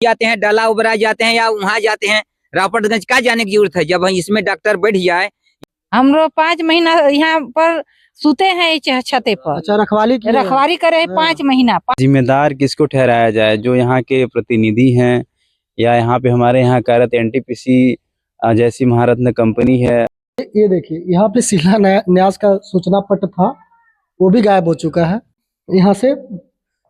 जाते हैं, डाला उबरा जाते हैं या वहाँ जाते हैं, रापटगंज का जाने की जरूरत है जब इसमें डॉक्टर बैठ जाए। हम लोग 5 महीना यहाँ पर सुते हैं इस छते पर। अच्छा, रखवाली करे 5 महीना। जिम्मेदार किसको ठहराया जाए? जो यहाँ के प्रतिनिधि हैं या यहाँ पे हमारे यहाँ कार्यरत एनटीपीसी जैसी महारत्न कंपनी है। ये देखिए, यहाँ पे शिलान्यास का सूचना पत्र था, वो भी गायब हो चुका है। यहाँ से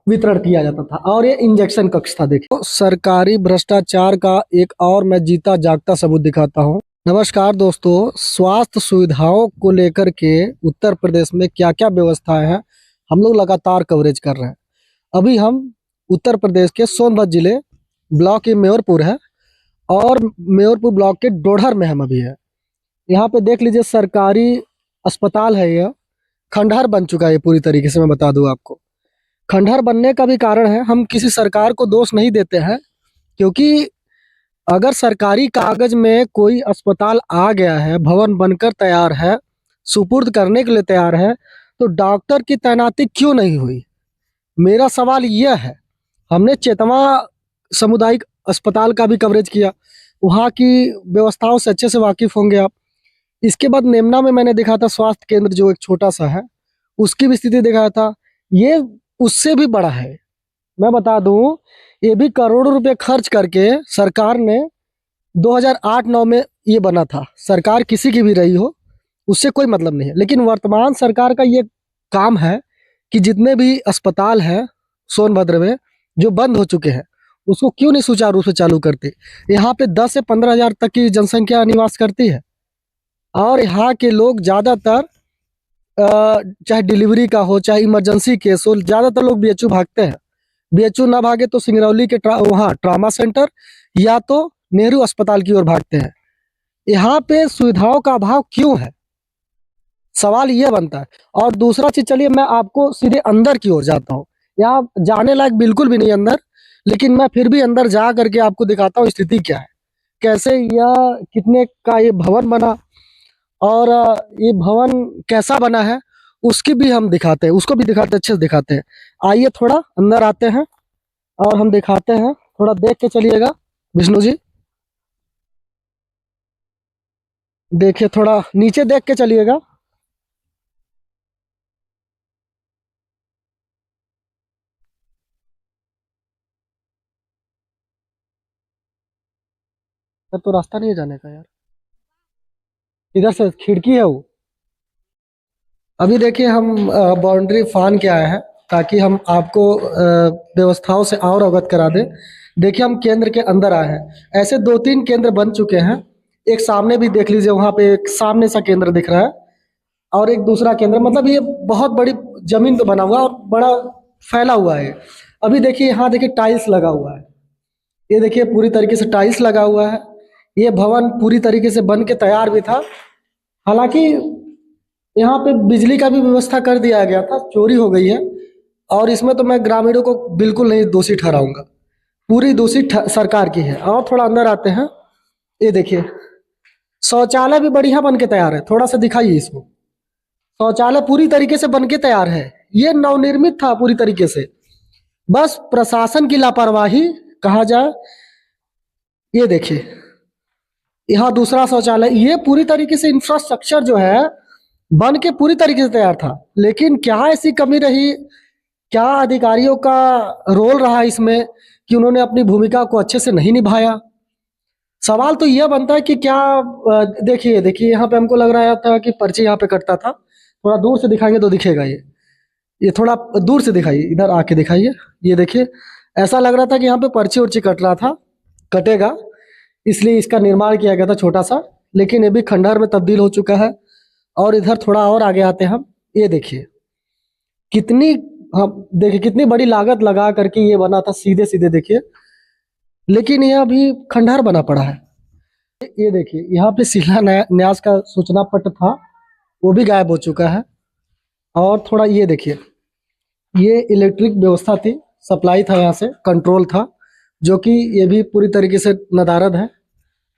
वितरण किया जाता था और ये इंजेक्शन कक्ष था। देखिए, तो सरकारी भ्रष्टाचार का एक और मैं जीता जागता सबूत दिखाता हूँ। नमस्कार दोस्तों, स्वास्थ्य सुविधाओं को लेकर के उत्तर प्रदेश में क्या क्या व्यवस्थाएं हैं, हम लोग लगातार कवरेज कर रहे हैं। अभी हम उत्तर प्रदेश के सोनभद्र जिले ब्लॉक के मेयरपुर है और मेयरपुर ब्लॉक के डोढ़र में हम अभी है। यहाँ पे देख लीजिए, सरकारी अस्पताल है। यह खंडहर बन चुका है पूरी तरीके से। मैं बता दूं आपको, खंडहर बनने का भी कारण है, हम किसी सरकार को दोष नहीं देते हैं, क्योंकि अगर सरकारी कागज में कोई अस्पताल आ गया है, भवन बनकर तैयार है, सुपुर्द करने के लिए तैयार है, तो डॉक्टर की तैनाती क्यों नहीं हुई? मेरा सवाल यह है। हमने चेतवा सामुदायिक अस्पताल का भी कवरेज किया, वहाँ की व्यवस्थाओं से अच्छे से वाकिफ होंगे आप। इसके बाद नेमना में मैंने देखा था स्वास्थ्य केंद्र, जो एक छोटा सा है, उसकी भी स्थिति दिखाया था। ये उससे भी बड़ा है। मैं बता दूं, ये भी करोड़ों रुपए खर्च करके सरकार ने 2008-9 में ये बना था। सरकार किसी की भी रही हो, उससे कोई मतलब नहीं है, लेकिन वर्तमान सरकार का ये काम है कि जितने भी अस्पताल हैं सोनभद्र में जो बंद हो चुके हैं, उसको क्यों नहीं सुचारू रूप से चालू करते। यहाँ पे 10 से 15 हज़ार तक की जनसंख्या निवास करती है और यहाँ के लोग ज़्यादातर चाहे डिलीवरी का हो चाहे इमरजेंसी केस हो, ज़्यादातर लोग बीएचयू भागते हैं। बीएचयू ना भागे तो सिंगरौली के वहाँ ट्रामा सेंटर या तो नेहरू अस्पताल की ओर भागते हैं। यहाँ पे सुविधाओं का अभाव क्यों है, सवाल ये बनता है। और दूसरा चीज, चलिए मैं आपको सीधे अंदर की ओर जाता हूँ। यहाँ जाने लायक बिल्कुल भी नहीं अंदर, लेकिन मैं फिर भी अंदर जा करके आपको दिखाता हूँ स्थिति क्या है, कैसे यह कितने का ये भवन बना और ये भवन कैसा बना है, उसकी भी हम दिखाते हैं, उसको भी दिखाते हैं, अच्छे से दिखाते हैं। आइए थोड़ा अंदर आते हैं और हम दिखाते हैं, थोड़ा देख के चलिएगा। विष्णु जी देखिए, थोड़ा नीचे देख के चलिएगा। सर तो रास्ता नहीं है जाने का यार, इधर से खिड़की है वो। अभी देखिए, हम बाउंड्री फान के आए हैं ताकि हम आपको व्यवस्थाओं से और अवगत करा दें। देखिए, हम केंद्र के अंदर आए हैं। ऐसे 2-3 केंद्र बन चुके हैं। एक सामने भी देख लीजिए, वहाँ पे एक सामने सा केंद्र दिख रहा है और एक दूसरा केंद्र। मतलब ये बहुत बड़ी जमीन पे बना हुआ और बड़ा फैला हुआ है। अभी देखिए, यहाँ देखिए टाइल्स लगा हुआ है। ये देखिए पूरी तरीके से टाइल्स लगा हुआ है। ये भवन पूरी तरीके से बन के तैयार भी था। हालांकि यहाँ पे बिजली का भी व्यवस्था कर दिया गया था, चोरी हो गई है और इसमें तो मैं ग्रामीणों को बिल्कुल नहीं दोषी ठहराऊंगा, पूरी दोषी सरकार की है। और थोड़ा अंदर आते हैं। ये देखिए, शौचालय भी बढ़िया बन के तैयार है। थोड़ा सा दिखाइए इसको। शौचालय पूरी तरीके से बन के तैयार है। ये नवनिर्मित था पूरी तरीके से, बस प्रशासन की लापरवाही कहा जाए। ये देखिए, यहाँ दूसरा शौचालय। ये पूरी तरीके से इंफ्रास्ट्रक्चर जो है बन के पूरी तरीके से तैयार था, लेकिन क्या ऐसी कमी रही, क्या अधिकारियों का रोल रहा इसमें कि उन्होंने अपनी भूमिका को अच्छे से नहीं निभाया? सवाल तो यह बनता है कि क्या देखिए देखिए, यहाँ पे हमको लग रहा था कि पर्ची यहाँ पे कटता था। थोड़ा दूर से दिखाएंगे तो दिखेगा। ये थोड़ा दूर से दिखाइए, इधर आके दिखाइए। ये देखिए, ऐसा लग रहा था कि यहाँ पे पर्ची उर्ची कट रहा था, कटेगा, इसलिए इसका निर्माण किया गया था छोटा सा, लेकिन ये भी खंडहर में तब्दील हो चुका है। और इधर थोड़ा और आगे आते हैं हम। ये देखिए कितनी, हम देखिए कितनी बड़ी लागत लगा करके ये बना था, सीधे सीधे देखिए, लेकिन ये अभी खंडहर बना पड़ा है। ये देखिए, यहाँ पे शिलान्यास का सूचना पत्र था, वो भी गायब हो चुका है। और थोड़ा ये देखिए, ये इलेक्ट्रिक व्यवस्था थी, सप्लाई था, यहाँ से कंट्रोल था, जो कि ये भी पूरी तरीके से नदारद है।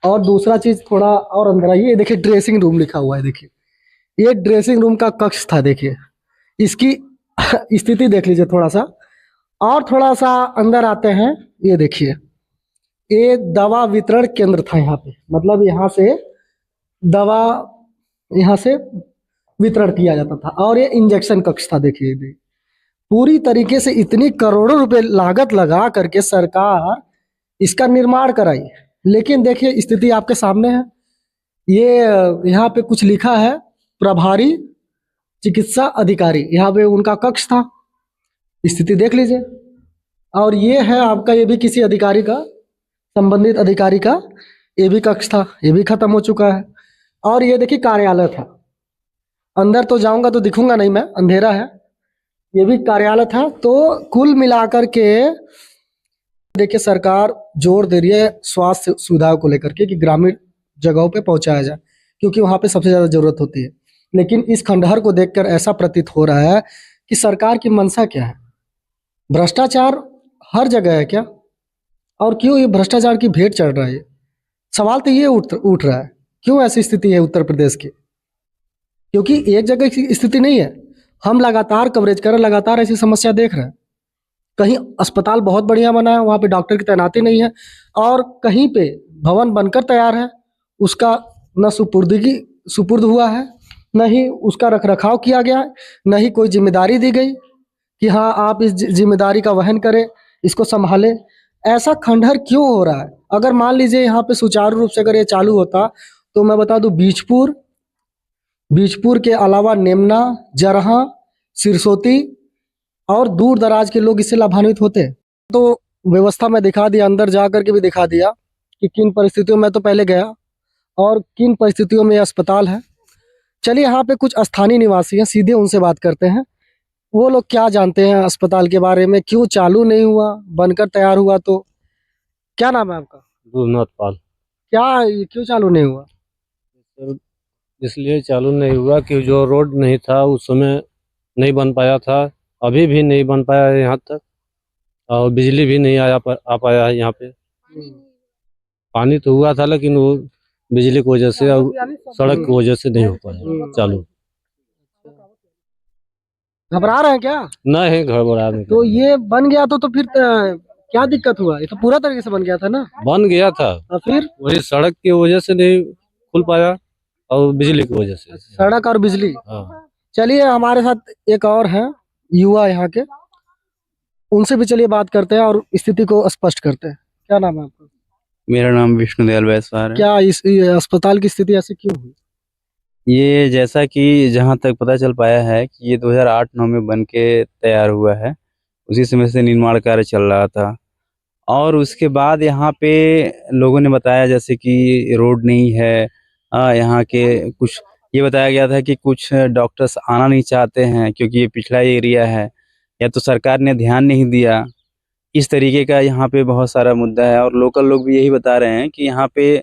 और दूसरा चीज, थोड़ा और अंदर आइए। ये देखिए, ड्रेसिंग रूम लिखा हुआ है। देखिए, ये ड्रेसिंग रूम का कक्ष था। देखिए इसकी स्थिति देख लीजिए थोड़ा सा। और थोड़ा सा अंदर आते हैं। ये देखिए, ये दवा वितरण केंद्र था यहाँ पे, मतलब यहाँ से दवा यहाँ से वितरण किया जाता था। और ये इंजेक्शन कक्ष था। देखिए पूरी तरीके से इतनी करोड़ों रुपए लागत लगा करके सरकार इसका निर्माण कराई, लेकिन देखिए स्थिति आपके सामने है। ये यहाँ पे कुछ लिखा है, प्रभारी चिकित्सा अधिकारी, यहाँ पे उनका कक्ष था। स्थिति देख लीजिए। और ये है आपका, ये भी किसी अधिकारी का, संबंधित अधिकारी का ये भी कक्ष था, ये भी खत्म हो चुका है। और ये देखिए कार्यालय था। अंदर तो जाऊंगा तो दिखूंगा नहीं मैं, अंधेरा है। ये भी कार्यालय था। तो कुल मिलाकर के देखिए सरकार जोर दे रही है स्वास्थ्य सुविधाओं को लेकर के कि ग्रामीण जगहों पे पहुंचाया जाए, क्योंकि वहां पे सबसे ज्यादा जरूरत होती है। लेकिन इस खंडहर को देखकर ऐसा प्रतीत हो रहा है कि सरकार की मंशा क्या है। भ्रष्टाचार हर जगह है क्या? और क्यों ये भ्रष्टाचार की भेंट चढ़ रहा है? सवाल तो ये उठ रहा है, क्यों ऐसी स्थिति है उत्तर प्रदेश की? क्योंकि एक जगह की स्थिति नहीं है। हम लगातार कवरेज कर रहे हैं, लगातार ऐसी समस्या देख रहे हैं। कहीं अस्पताल बहुत बढ़िया बना है, वहाँ पे डॉक्टर की तैनाती नहीं है, और कहीं पे भवन बनकर तैयार है, उसका न सुपुर्द हुआ है, न ही उसका रखरखाव किया गया है, न ही कोई जिम्मेदारी दी गई कि हाँ आप इस जिम्मेदारी का वहन करें, इसको संभालें। ऐसा खंडहर क्यों हो रहा है? अगर मान लीजिए यहाँ पे सुचारू रूप से अगर ये चालू होता तो मैं बता दूं, बीजपुर के अलावा नेमना, जरहा, सिरसोती और दूर दराज के लोग इससे लाभान्वित होते। तो व्यवस्था में दिखा दिया, अंदर जा करके भी दिखा दिया कि किन परिस्थितियों में तो पहले गया और किन परिस्थितियों में अस्पताल है। चलिए यहाँ पे कुछ स्थानीय निवासी हैं, सीधे उनसे बात करते हैं। वो लोग क्या जानते हैं अस्पताल के बारे में, क्यों चालू नहीं हुआ, बनकर तैयार हुआ तो? क्या नाम है आपका? गुरुनाथ पाल। क्या ये क्यों चालू नहीं हुआ? सर, इसलिए चालू नहीं हुआ कि जो रोड नहीं था उस समय नहीं बन पाया था, अभी भी नहीं बन पाया है यहाँ तक, और बिजली भी नहीं आ पाया है यहाँ पे। पानी तो हुआ था लेकिन वो बिजली की वजह से और सड़क की वजह से नहीं हो पाया चालू। घबरा रहे हैं क्या? नहीं घबरा नहीं। तो ये बन गया तो फिर क्या दिक्कत हुआ? ये तो पूरा तरीके से बन गया था ना। बन गया था, और फिर वही सड़क की वजह से नहीं खुल पाया और बिजली की वजह से। सड़क और बिजली। हाँ। चलिए हमारे साथ एक और हैं युवा यहाँ के, उनसे भी चलिए बात करते हैं और स्थिति को स्पष्ट करते हैं। क्या नाम है आपका? मेरा नाम विष्णुदयाल वैश्वार है। क्या इस अस्पताल की स्थिति ऐसे क्यों हुई? ये जैसा कि जहाँ तक पता चल पाया है कि ये 2008-9 में बन के तैयार हुआ है, उसी समय से निर्माण कार्य चल रहा था। और उसके बाद यहाँ पे लोगों ने बताया जैसे कि रोड नहीं है, यहाँ के कुछ ये बताया गया था कि कुछ डॉक्टर्स आना नहीं चाहते हैं क्योंकि ये पिछड़ा एरिया है, या तो सरकार ने ध्यान नहीं दिया। इस तरीके का यहाँ पे बहुत सारा मुद्दा है। और लोकल लोग भी यही बता रहे हैं कि यहाँ पे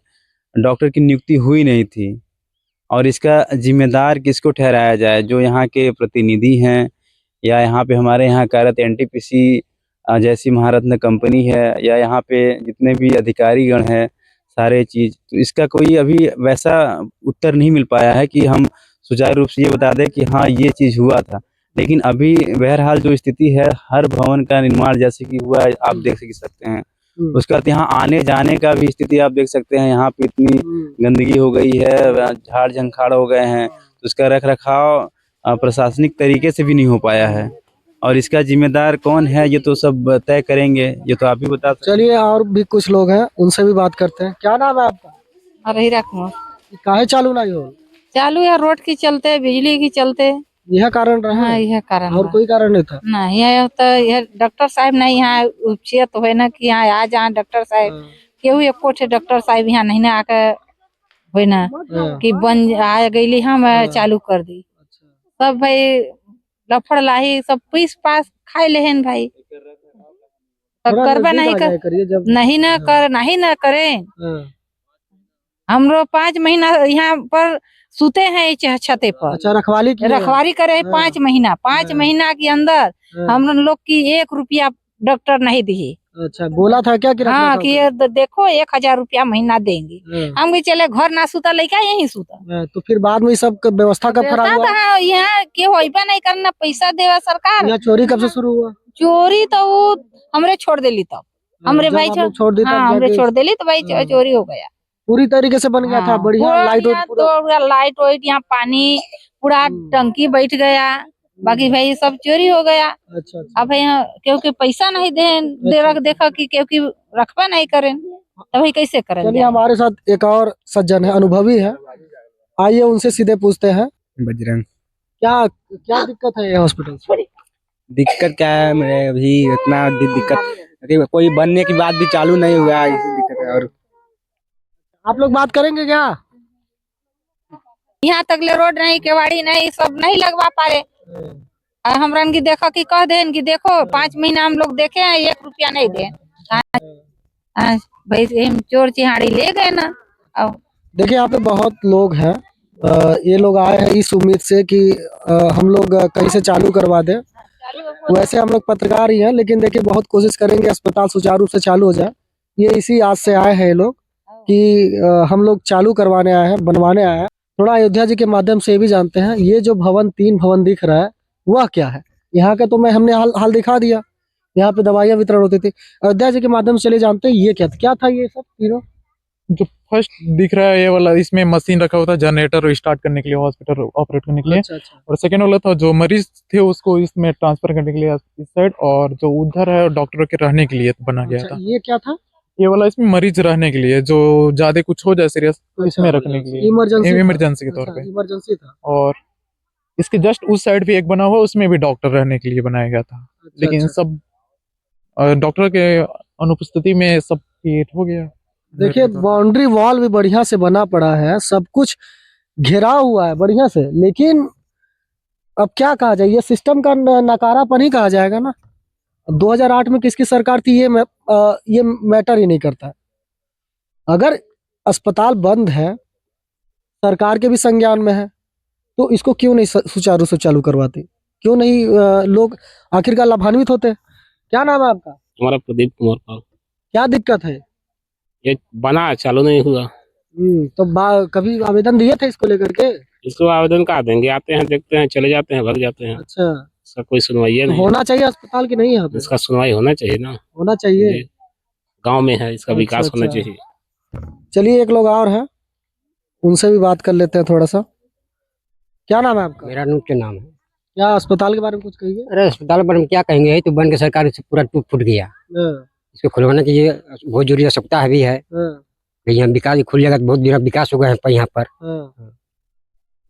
डॉक्टर की नियुक्ति हुई नहीं थी, और इसका जिम्मेदार किसको ठहराया जाए? जो यहाँ के प्रतिनिधि हैं, या यहाँ पे हमारे यहाँ कार्यरत एनटीपीसी जैसी महारत्न कंपनी है, या यहाँ पे जितने भी अधिकारीगण हैं सारे चीज़, तो इसका कोई अभी वैसा उत्तर नहीं मिल पाया है कि हम सुचारू रूप से ये बता दें कि हाँ ये चीज़ हुआ था। लेकिन अभी बहरहाल जो स्थिति है, हर भवन का निर्माण जैसे कि हुआ है आप देख सकते हैं। उसके बाद यहाँ आने जाने का भी स्थिति आप देख सकते हैं। यहाँ पे इतनी गंदगी हो गई है, झाड़ झंखाड़ हो गए हैं, तो उसका रख रखाव प्रशासनिक तरीके से भी नहीं हो पाया है। और इसका जिम्मेदार कौन है ये तो सब तय करेंगे, ये तो आप ही बता सकते हैं। चलिए और भी कुछ लोग हैं, उनसे भी बात करते हैं। क्या नाम है आपका? अरहिरा कुमार। काहे चालू नहीं हो? चालू है रोड की चलते, बिजली की चलते। यह कारण रहा हाँ है? यह कारण और है। कोई कारण नहीं था? नहीं है तो यह डॉक्टर साहब नहीं यहाँ उपचित हुए ना कि यहाँ आ जाए डॉक्टर साहब, केहू एको ठे डॉक्टर साहब यहाँ नहीं ना आके हुए ना कि बन आ गई हम चालू कर दी। सब भाई लफड़ लाही सब पीस पास खाए लेहन भाई, तब करबा नहीं कर, नहीं ना करें। हम लोग 5 महीना यहाँ पर सूते हैं छते पर। अच्छा, रखवाली करे 5 महीना। 5 महीना के अंदर हम लोग की 1 रुपया डॉक्टर नहीं दी। अच्छा, बोला था क्या कि हाँ कि ये देखो 1000 रुपया महीना देंगे। हम भी चले घर ना सूता लड़का यही सूता। तो फिर बाद में सब व्यवस्था कब खराब हुआ? यहाँ के होइबा नहीं करना, पैसा देवा सरकार। यहाँ चोरी कब से शुरू हुआ? चोरी तो वो हमरे छोड़ देली तब। हमरे जब भाई आप लोग छोड़ दी तब हाँ हमरे जाके छोड़ देली तो भाई हाँ। चोरी हो गया। पूरी तरीके से बन गया था, हाँ, बढ़िया पूरा लाइट यहाँ पूरा। तो पूरा लाइट वाइट यहाँ पानी पूरा टंकी बैठ गया। बाकी भाई सब चोरी हो गया। अच्छा अच्छा। अब यहाँ क्योंकि पैसा नहीं दे रख देखा कि क्योंकि रखबा नहीं करें तो भाई कैसे करें। चलिए हमारे साथ एक और सज्जन है, अनुभवी है, आइए उनसे सीधे पूछते हैं। बजरंग। क्या क्या दिक्कत है ये हॉस्पिटल से? दिक्कत क्या है मेरे अभी इतना दिक्कत, अरे कोई बनने की बात भी चालू नहीं हुआ है, इसी दिक्कत है। और आप लोग बात करेंगे क्या? यहाँ तक ले रोड नहीं, केवाड़ी नहीं, सब नहीं लगवा पा रहे। हमरन की देखो कि कह देन कि देखो 5 महीना हम लोग देखे हैं 1 रुपया नहीं दे। भाई हम चोर चिहाड़ी ले गए ना। अब देखिए यहाँ पे बहुत लोग हैं, ये लोग आए हैं इस उम्मीद से कि हम लोग कहीं से चालू करवा दें। वैसे हम लोग पत्रकार ही हैं, लेकिन देखिए बहुत कोशिश करेंगे अस्पताल सुचारू रूप से चालू हो जाए। ये इसी आस से आए हैं ये लोग कि हम लोग चालू करवाने आए हैं, बनवाने आए हैं। थोड़ा अयोध्या जी के माध्यम से ये भी जानते हैं, ये जो भवन 3 भवन दिख रहा है वह क्या है? यहाँ का तो हमने हाल दिखा दिया, यहाँ पे दवाइयाँ वितरण होती थी। अयोध्या जी के माध्यम से चले जानते हैं ये क्या था ये सब तीनों? जो फर्स्ट दिख रहा है ये वाला, इसमें मशीन रखा हुआ था जनरेटर स्टार्ट करने के लिए, हॉस्पिटल ऑपरेट करने के लिए। अच्छा अच्छा। और सेकेंड वाला था जो मरीज थे उसको इसमें ट्रांसफर करने के लिए इस साइड, और जो उधर है डॉक्टरों के रहने के लिए बना गया अच्छा, था। ये क्या था? ये वाला इसमें मरीज रहने के लिए, जो ज्यादा कुछ हो जाए सीरियस तो इसमें रखने के लिए, इमरजेंसी के तौर पे। इमरजेंसी था। और इसके जस्ट उस साइड भी एक बना हुआ, उसमें भी डॉक्टर रहने के लिए बनाया गया था। लेकिन सब डॉक्टर के अनुपस्थिति में सब क्रिएट हो गया। देखिए बाउंड्री वॉल भी बढ़िया से बना पड़ा है, सब कुछ घेरा हुआ है बढ़िया से, लेकिन अब क्या कहा जाए, ये सिस्टम का नकारापन ही कहा जाएगा ना। 2008 में किसकी सरकार थी ये मैटर ही नहीं करता। अगर अस्पताल बंद है, सरकार के भी संज्ञान में है, तो इसको क्यों नहीं सुचारू से चालू करवाते? क्यों नहीं लोग आखिरकार लाभान्वित होते? क्या नाम है आपका? हमारा प्रदीप कुमार पाल। क्या दिक्कत है? ये बना चालू नहीं हुआ। तो कभी आवेदन दिए थे इसको लेकर के? इसको आवेदन कहाँ देंगे, आते हैं देखते हैं चले जाते हैं भाग जाते हैं। अच्छा, इसका कोई सुनवाई नहीं। होना चाहिए अस्पताल की नहीं यहाँ पे? इसका सुनवाई होना चाहिए ना, होना चाहिए। गांव में है, इसका विकास अच्छा, होना अच्छा। चाहिए। चलिए एक लोग और हैं, उनसे भी बात कर लेते हैं थोड़ा सा। क्या नाम है आपका? मेरा नूर के नाम है। क्या अस्पताल के बारे में कुछ कहिए। अरे अस्पताल पर हम क्या कहेंगे, यही तो बन के सरकार से पूरा टूट फूट गया। इसको खुलवाना चाहिए, बहुत जरूरी आवश्यकता भी है। यहाँ विकास खुल जाएगा तो बहुत बड़ा विकास होगा यहाँ पर।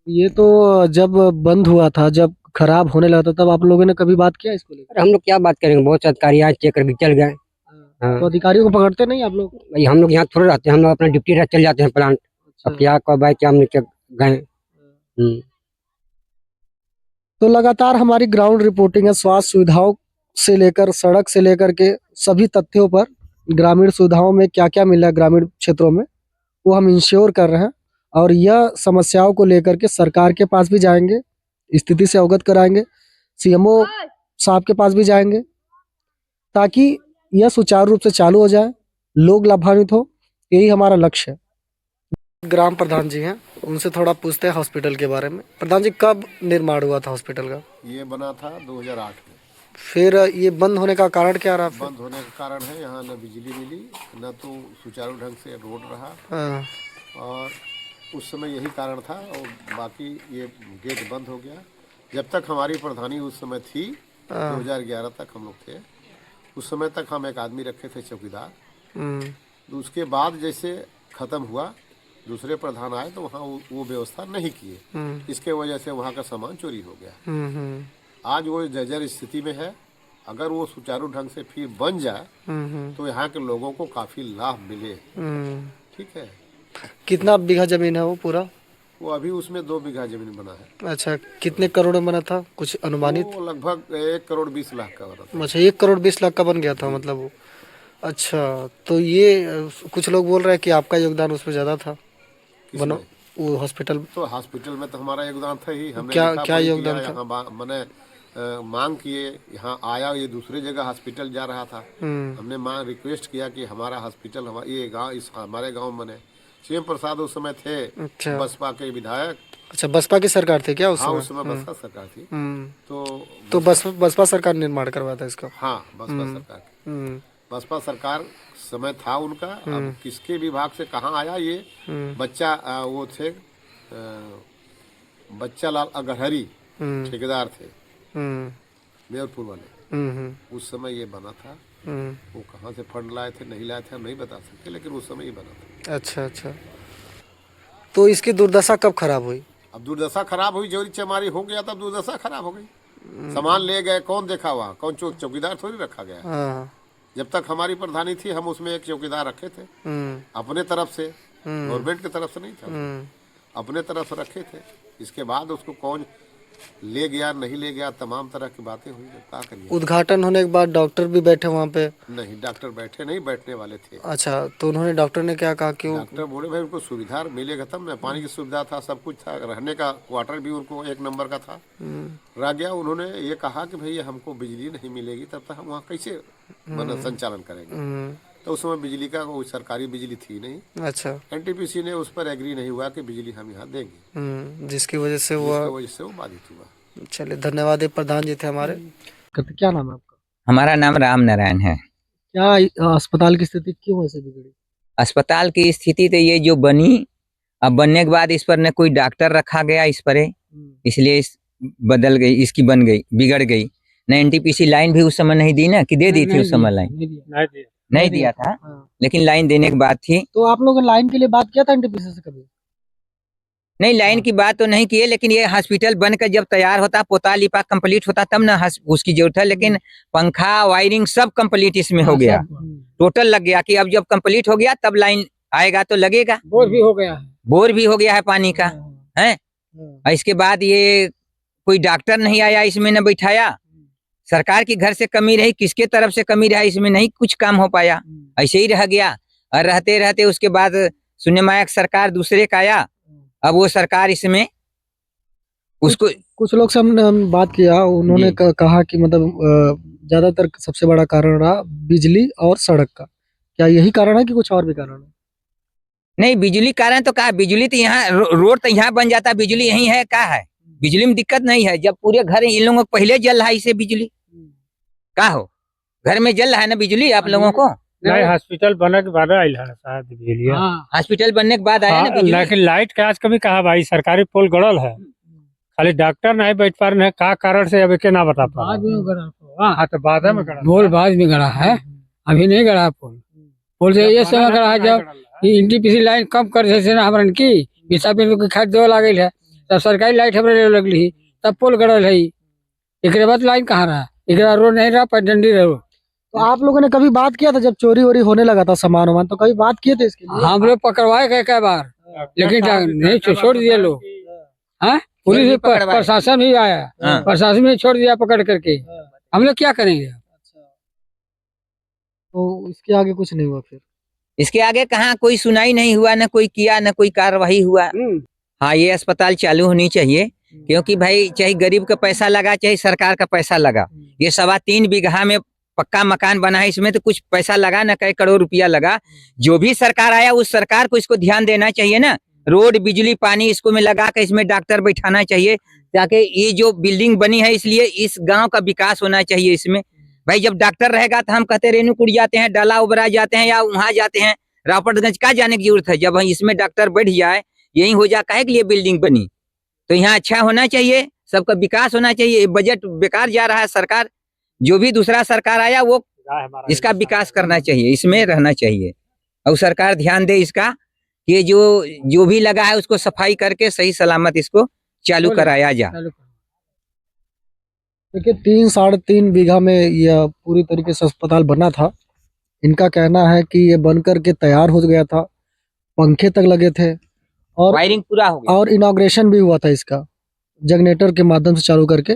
ये तो जब बंद हुआ था, जब खराब होने लगा था, तब आप लोगों ने कभी बात किया इसको लेकर? अरे हम लोग क्या बात करेंगे, बहुत से अधिकारी आए चेक करके चल गए। तो अधिकारियों को पकड़ते नहीं आप लोग? भाई हम लोग यहाँ थोड़े रहते हैं, हम लोग अपना ड्यूटी रह चल जाते हैं प्लांट। अब क्या कब आए क्या हम गए। तो लगातार हमारी ग्राउंड रिपोर्टिंग है, स्वास्थ्य सुविधाओं से लेकर सड़क से लेकर के सभी तथ्यों पर, ग्रामीण सुविधाओं में क्या क्या मिला है ग्रामीण क्षेत्रों में, वो हम इंश्योर कर रहे हैं। और यह समस्याओं को लेकर के सरकार के पास भी जाएंगे, स्थिति से अवगत कराएंगे, सीएमओ साहब के पास भी जाएंगे, ताकि यह सुचारू रूप से चालू हो जाए, लोग लाभान्वित हो। यही हमारा लक्ष्य है। ग्राम प्रधान जी हैं, उनसे थोड़ा पूछते हैं हॉस्पिटल के बारे में। प्रधान जी, कब निर्माण हुआ था हॉस्पिटल का? ये बना था 2008 में। फिर ये बंद होने का कारण क्या रहा? बंद होने का कारण है यहाँ न बिजली मिली, न तो सुचारू ढंग से रोड रहा। और उस समय यही कारण था, और बाकी ये गेट बंद हो गया। जब तक हमारी प्रधानी उस समय थी, 2011 तक हम लोग थे, उस समय तक हम एक आदमी रखे थे चौकीदार। तो उसके बाद जैसे ख़त्म हुआ, दूसरे प्रधान आए तो वहाँ वो व्यवस्था नहीं किए, इसके वजह से वहाँ का सामान चोरी हो गया। आज वो जर्जर स्थिति में है। अगर वो सुचारू ढंग से फिर बन जाए तो यहाँ के लोगों को काफी लाभ मिले। ठीक है। कितना बीघा जमीन है वो पूरा? वो अभी उसमें 2 बीघा जमीन बना है। अच्छा, कितने करोड़ में बना था, कुछ अनुमानित? वो लगभग 1 करोड़ 20 लाख का बना था। अच्छा, 1 करोड़ 20 लाख का बन गया था मतलब वो। अच्छा, तो ये कुछ लोग बोल रहे हैं कि आपका योगदान उसमें ज्यादा था बनो वो हॉस्पिटल। तो हॉस्पिटल में तो हमारा योगदान था ही। हमने क्या योगदान था? मैंने मांग किए, यहाँ आया, ये दूसरे जगह हॉस्पिटल जा रहा था। हमने रिक्वेस्ट किया कि हमारा हॉस्पिटल ये गाँव, इस हमारे गाँव बने। सीएम प्रसाद उस समय थे। अच्छा। बसपा के विधायक। अच्छा, बसपा की सरकार थी क्या उस समय? हाँ, उस समय बसपा सरकार थी। तो बसपा सरकार निर्माण करवाया था इसका। हाँ, बसपा सरकार। बसपा सरकार समय था उनका। अब किसके विभाग से कहाँ आया ये बच्चा, वो थे बच्चा लाल अगहरी ठेकेदार थे मेयरपुर वाले, उस समय ये बना था। वो कहाँ से फंड लाए थे नहीं लाए थे हम नहीं बता सकते, लेकिन उस समय ये बना था। अच्छा अच्छा, तो इसकी दुर्दशा कब खराब हुई? अब दुर्दशा खराब हुई, चोरी चमारी हो गया तब दुर्दशा खराब हो गई। सामान ले गए, कौन देखा हुआ, कौन चौकीदार थोड़ी रखा गया। हाँ। जब तक हमारी प्रधानी थी हम उसमें एक चौकीदार रखे थे अपने तरफ से, गवर्नमेंट की तरफ से नहीं था, अपने तरफ से रखे थे। इसके बाद उसको कौन ले गया नहीं ले गया, तमाम तरह की बातें हुई। क्या करिए, उद्घाटन होने के बाद डॉक्टर भी बैठे वहाँ पे? नहीं, डॉक्टर बैठे नहीं, बैठने वाले थे। अच्छा, तो उन्होंने, डॉक्टर ने क्या कहा? क्यों? डॉक्टर बोले भाई उनको सुविधा मिलेगा तब न, पानी की सुविधा था, सब कुछ था, रहने का क्वार्टर भी उनको 1 नंबर का था। रह गया, उन्होंने ये कहा कि भैया हमको बिजली नहीं मिलेगी तब तक हम वहाँ कैसे संचालन करेंगे। तो उस समय बिजली का कोई सरकारी बिजली थी नहीं। अच्छा, एनटीपीसी ने उस पर एग्री नहीं हुआ कि बिजली हम यहाँ देंगे, जिसकी वजह से वो बाधित हुआ। चलिए, धन्यवाद। ये प्रधान जी थे हमारे। क्या नाम है आपका? हमारा नाम राम नारायण है। क्या अस्पताल की स्थिति क्यों ऐसे बिगड़ी? अस्पताल की स्थिति तो ये जो बनी, अब बनने के बाद इस पर न कोई डॉक्टर रखा गया इस पर, इसलिए इस बदल गई, इसकी बन गई, बिगड़ गई। न एनटीपीसी लाइन भी उस समय नहीं दी ना, कि दे दी थी उस समय लाइन? नहीं दिया था, लेकिन लाइन देने के बाद थी। तो आप लोगों ने लाइन के लिए बात किया था एनटीपीसी से कभी? नहीं, लाइन की बात तो नहीं की है, लेकिन ये हॉस्पिटल बनकर जब तैयार होता, पोता लिपा कंप्लीट होता तब ना उसकी जरूरत है। लेकिन पंखा वायरिंग सब कंप्लीट इसमें हो गया, टोटल लग गया कि अब जब कंप्लीट हो गया तब लाइन आएगा तो लगेगा। बोर भी हो गया है, बोर भी हो गया है पानी का, है। इसके बाद ये कोई डॉक्टर नहीं आया, इसमें न बैठाया। सरकार की घर से कमी रही, किसके तरफ से कमी रहा, इसमें नहीं कुछ काम हो पाया, ऐसे ही रह गया। और रहते रहते उसके बाद सुनने में आया सरकार दूसरे का आया, अब वो सरकार इसमें उसको, कुछ लोग से हमने बात किया, उन्होंने कहा कि मतलब ज्यादातर सबसे बड़ा कारण रहा बिजली और सड़क का। क्या यही कारण है कि कुछ और भी कारण है? नहीं, बिजली कारण तो कहा, बिजली तो यहाँ रोड तो यहाँ बन जाता, बिजली यही है, क्या है, बिजली में दिक्कत नहीं है। जब पूरे घर इन लोगों को पहले जल रहा है इसे बिजली का हो, घर में जल रहा है ना बिजली आप लोगों को। नहीं, हॉस्पिटल बनने के बाद आयल है शायद बिजली। हॉस्पिटल बनने के बाद आया ना बिजली। लेकिन लाइट का आज कभी कहा भाई, सरकारी पोल गड़ल है, खाली डॉक्टर नहीं बैठ पा रहे हैं, का कारण से अभी के ना बता पा। हाँ, तो बाद में गड़ा, पोल बाद में गड़ा है, अभी नहीं गड़ा पोल। पोल से ये समय गड़ा है जब एनटीपीसी लाइन कम कर देते ना हमरन की, बिसा बिल के खाद देवे लागल है, तब सरकारी लाइट हमरे लगली, तब पोल गड़ल है। एक बाद लाइन कहाँ रहा, एक रोड नहीं रहा, पगडंडी रहा। तो आप लोगों ने कभी बात किया था जब चोरी वोरी होने लगा था सामान वामान, तो कभी बात किए थे इसके लिए? हम लोग पकड़वाए गए कई बार, लेकिन नहीं छोड़ दिए लोग। हाँ, पुलिस प्रशासन भी आया, प्रशासन ने छोड़ दिया पकड़ करके। हम लोग क्या करेंगे? तो इसके आगे कुछ नहीं हुआ फिर? इसके आगे कहाँ कोई सुनाई नहीं हुआ, न कोई किया, न कोई कार्रवाई हुआ। हाँ, ये अस्पताल चालू होनी चाहिए, क्योंकि भाई चाहे गरीब का पैसा लगा चाहे सरकार का पैसा लगा, ये 3.25 बीघा में पक्का मकान बना है, इसमें तो कुछ पैसा लगा ना, कई करोड़ रुपया लगा। जो भी सरकार आया उस सरकार को इसको ध्यान देना चाहिए ना, रोड बिजली पानी इसको में लगा कर इसमें डॉक्टर बैठाना चाहिए, ताकि ये जो बिल्डिंग बनी है इसलिए इस गांव का विकास होना चाहिए इसमें। भाई जब डॉक्टर रहेगा तो हम कहते रेणुकूट जाते हैं, डाला उबरा जाते हैं, या वहां जाते हैं रावपटगंज, का जाने की जरूरत है। जब इसमें डॉक्टर बैठ जाए, यही हो जाए, काहे के लिए बिल्डिंग बनी, तो यहाँ अच्छा होना चाहिए, सबका विकास होना चाहिए। बजट बेकार जा रहा है, सरकार जो भी दूसरा सरकार आया वो इसका विकास करना चाहिए, इसमें रहना चाहिए, और सरकार ध्यान दे इसका, ये जो भी लगा है उसको सफाई करके सही सलामत इसको चालू कराया जा। देखिए 3-3.5 बीघा में यह पूरी तरीके से अस्पताल बना था। इनका कहना है कि ये बनकर के तैयार हो गया था, पंखे तक लगे थे और वायरिंग पूरा हो गया, और इनॉग्रेशन भी हुआ था इसका, जनरेटर के माध्यम से चालू करके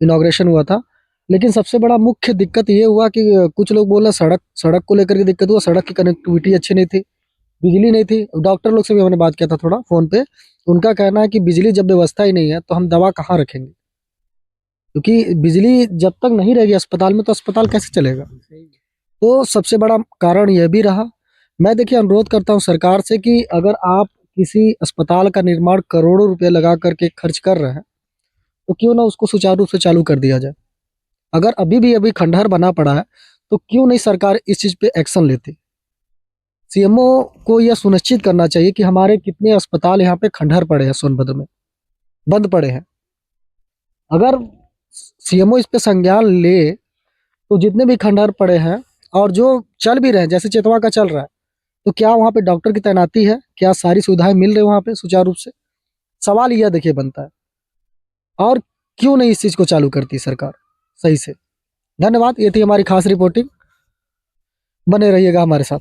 इनॉग्रेशन हुआ था। लेकिन सबसे बड़ा मुख्य दिक्कत ये हुआ कि कुछ लोग बोल रहे सड़क को लेकर के दिक्कत हुआ, सड़क की कनेक्टिविटी अच्छी नहीं थी, बिजली नहीं थी। डॉक्टर लोग से भी हमने बात किया था थोड़ा फोन पे, उनका कहना है कि बिजली जब व्यवस्था ही नहीं है तो हम दवा कहाँ रखेंगे, क्योंकि बिजली जब तक नहीं रहेगी अस्पताल में तो अस्पताल कैसे चलेगा। तो सबसे बड़ा कारण यह भी रहा। मैं देखिए अनुरोध करता हूँ सरकार से कि अगर आप किसी अस्पताल का निर्माण करोड़ों रुपए लगा करके खर्च कर रहे हैं तो क्यों ना उसको सुचारू रूप से चालू कर दिया जाए। अगर अभी खंडहर बना पड़ा है तो क्यों नहीं सरकार इस चीज़ पे एक्शन लेती। सीएमओ को यह सुनिश्चित करना चाहिए कि हमारे कितने अस्पताल यहाँ पे खंडहर पड़े हैं, सोनभद्र में बंद पड़े हैं। अगर सीएमओ इस पे संज्ञान ले तो जितने भी खंडहर पड़े हैं और जो चल भी रहे हैं, जैसे चेतवा का चल रहा है, तो क्या वहाँ पे डॉक्टर की तैनाती है, क्या सारी सुविधाएं मिल रही वहाँ पे सुचारू रूप से? सवाल यह देखिए बनता है। और क्यों नहीं इस चीज़ को चालू करती सरकार सही से। धन्यवाद, ये थी हमारी खास रिपोर्टिंग। बने रहिएगा हमारे साथ।